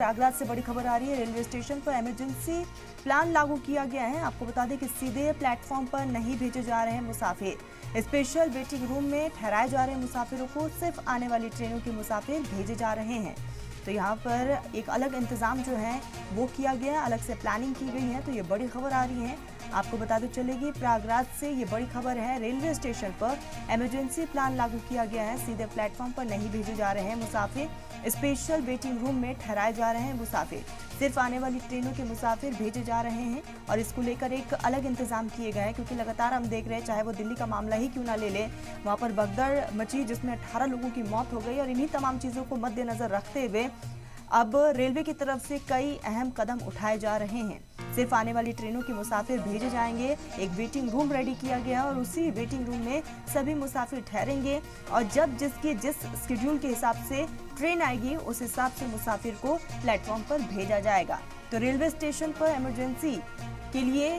प्रयागराज से बड़ी खबर आ रही है। रेलवे स्टेशन पर इमरजेंसी प्लान लागू किया गया है। आपको बता दें कि सीधे प्लेटफॉर्म पर नहीं भेजे जा रहे हैं मुसाफिर। स्पेशल वेटिंग रूम में ठहराए जा रहे हैं मुसाफिरों को। सिर्फ आने वाली ट्रेनों के मुसाफिर भेजे जा रहे हैं। तो यहाँ पर एक अलग इंतजाम जो है वो किया गया है, अलग से प्लानिंग की गई है। तो ये बड़ी खबर आ रही है, आपको बताते चलेगी। प्रयागराज से ये बड़ी खबर है। रेलवे स्टेशन पर इमरजेंसी प्लान लागू किया गया है। सीधे प्लेटफॉर्म पर नहीं भेजे जा रहे हैं मुसाफिर। स्पेशल वेटिंग रूम में ठहराए जा रहे हैं मुसाफिर। सिर्फ आने वाली ट्रेनों के मुसाफिर भेजे जा रहे हैं और इसको लेकर एक अलग इंतजाम किए गए हैं, क्योंकि लगातार हम देख रहे हैं, चाहे वो दिल्ली का मामला ही क्यों ना ले लें, वहाँ पर भगदड़ मची जिसमें 18 लोगों की मौत हो गई। और इन्हीं तमाम चीज़ों को मद्देनजर रखते हुए अब रेलवे की तरफ से कई अहम कदम उठाए जा रहे हैं। सिर्फ आने वाली ट्रेनों के मुसाफिर भेजे जाएंगे। एक वेटिंग रूम रेडी किया गया और उसी वेटिंग रूम में सभी मुसाफिर ठहरेंगे और जब जिस शेड्यूल के हिसाब से ट्रेन आएगी उस हिसाब से मुसाफिर को प्लेटफॉर्म पर भेजा जाएगा। तो रेलवे स्टेशन पर इमरजेंसी के लिए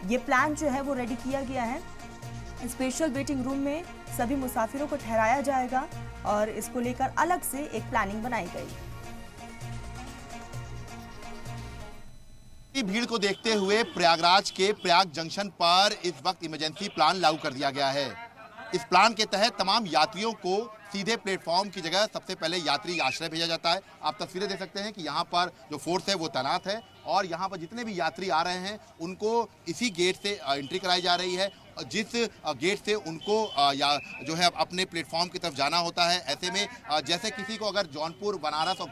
ये प्लान जो है वो रेडी किया गया है। स्पेशल वेटिंग रूम में सभी मुसाफिरों को ठहराया जाएगा और इसको लेकर अलग से एक प्लानिंग बनाई गई। भीड़ को देखते हुए प्रयागराज के प्रयाग जंक्शन पर इस वक्त इमरजेंसी प्लान लागू कर दिया गया है। इस प्लान के तहत तमाम यात्रियों को सीधे प्लेटफॉर्म की जगह सबसे पहले यात्री आश्रय भेजा जाता है। आप तस्वीरें देख सकते हैं कि यहाँ पर जो फोर्स है वो तैनात है और यहाँ पर जितने भी यात्री आ रहे हैं उनको इसी गेट से एंट्री कराई जा रही है। जिस गेट से उनको या जो है अपने प्लेटफॉर्म की तरफ जाना होता है, ऐसे में जैसे किसी को अगर जौनपुर, बनारस और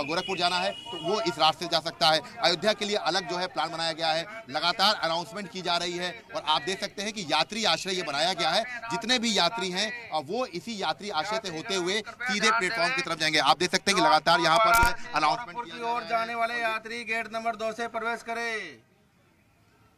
गोरखपुर जाना है तो वो इस रास्ते से जा सकता है। अयोध्या के लिए अलग जो है प्लान बनाया गया है। लगातार अनाउंसमेंट की जा रही है और आप देख सकते हैं कि यात्री आश्रय ये बनाया गया है। जितने भी यात्री हैं वो इसी यात्री आश्रय से होते हुए सीधे प्लेटफॉर्म की तरफ जाएंगे। आप देख सकते हैं कि लगातार यहाँ पर जो है अनाउंसमेंट की ओर जाने वाले यात्री गेट नंबर 2 से प्रवेश करें।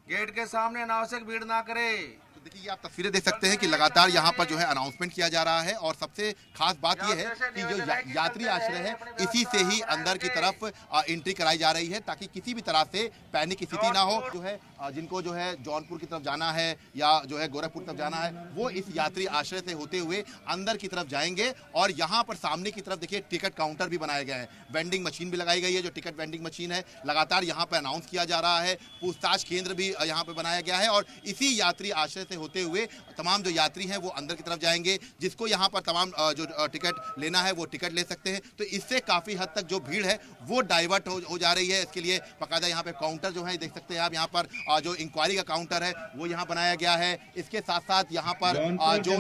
गेट के सामने अनावश्यक भीड़ ना करें। तो देखिए, आप तस्वीरें देख सकते हैं कि लगातार यहाँ पर जो है अनाउंसमेंट किया जा रहा है और सबसे खास बात यह है कि जो यात्री आश्रय है इसी से ही अंदर की तरफ एंट्री कराई जा रही है, ताकि किसी भी तरह से पैनिक स्थिति ना हो। जो है जिनको जो है जौनपुर की तरफ जाना है या जो है गोरखपुर की तरफ जाना है वो इस यात्री आश्रय से होते हुए अंदर की तरफ जाएंगे। और यहाँ पर सामने की तरफ देखिए टिकट काउंटर भी बनाए गए हैं, वेंडिंग मशीन भी लगाई गई है। जो टिकट वेंडिंग मशीन है लगातार यहाँ पर अनाउंस किया जा रहा है। पूछताछ केंद्र भी यहाँ पर बनाया गया है और इसी यात्री आश्रय से होते हुए तमाम जो यात्री हैं वो अंदर की तरफ जाएंगे। जिसको यहाँ पर तमाम जो टिकट लेना है वो टिकट ले सकते हैं। तो इससे काफ़ी हद तक जो भीड़ है वो डाइवर्ट हो जा रही है। इसके लिए बाकायदा यहाँ पे काउंटर जो है देख सकते हैं आप, यहाँ पर जो इंक्वायरी का काउंटर है वो यहाँ बनाया गया है। इसके साथ साथ यहाँ पर जो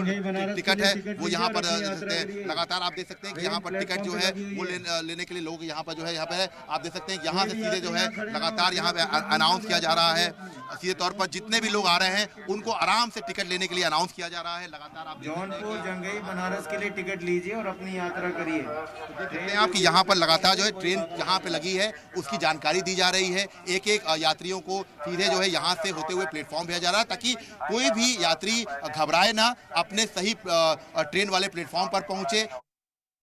टिकट है वो यहाँ पर लगातार आप देख सकते हैं कि यहाँ पर टिकट जो है वो लेने के लिए लोग यहाँ पर जो है यहाँ पे आप देख सकते हैं कि यहाँ से सीधे जो है लगातार यहाँ पे अनाउंस किया जा रहा है। सीधे तौर पर जितने भी लोग आ रहे हैं उनको आराम से टिकट लेने के लिए अनाउंस किया जा रहा है। लगातार आप जौनपुर, जंघई, बनारस के लिए टिकट लीजिए और अपनी यात्रा करिए। देखते हैं आप कि यहाँ पर लगातार जो है ट्रेन जहाँ पे लगी है उसकी जानकारी दी जा रही है। एक एक यात्रियों को सीधे जो है यहाँ से होते हुए प्लेटफॉर्म भेजा जा रहा है, ताकि कोई भी यात्री घबराए ना, अपने सही ट्रेन वाले प्लेटफॉर्म पर पहुंचे।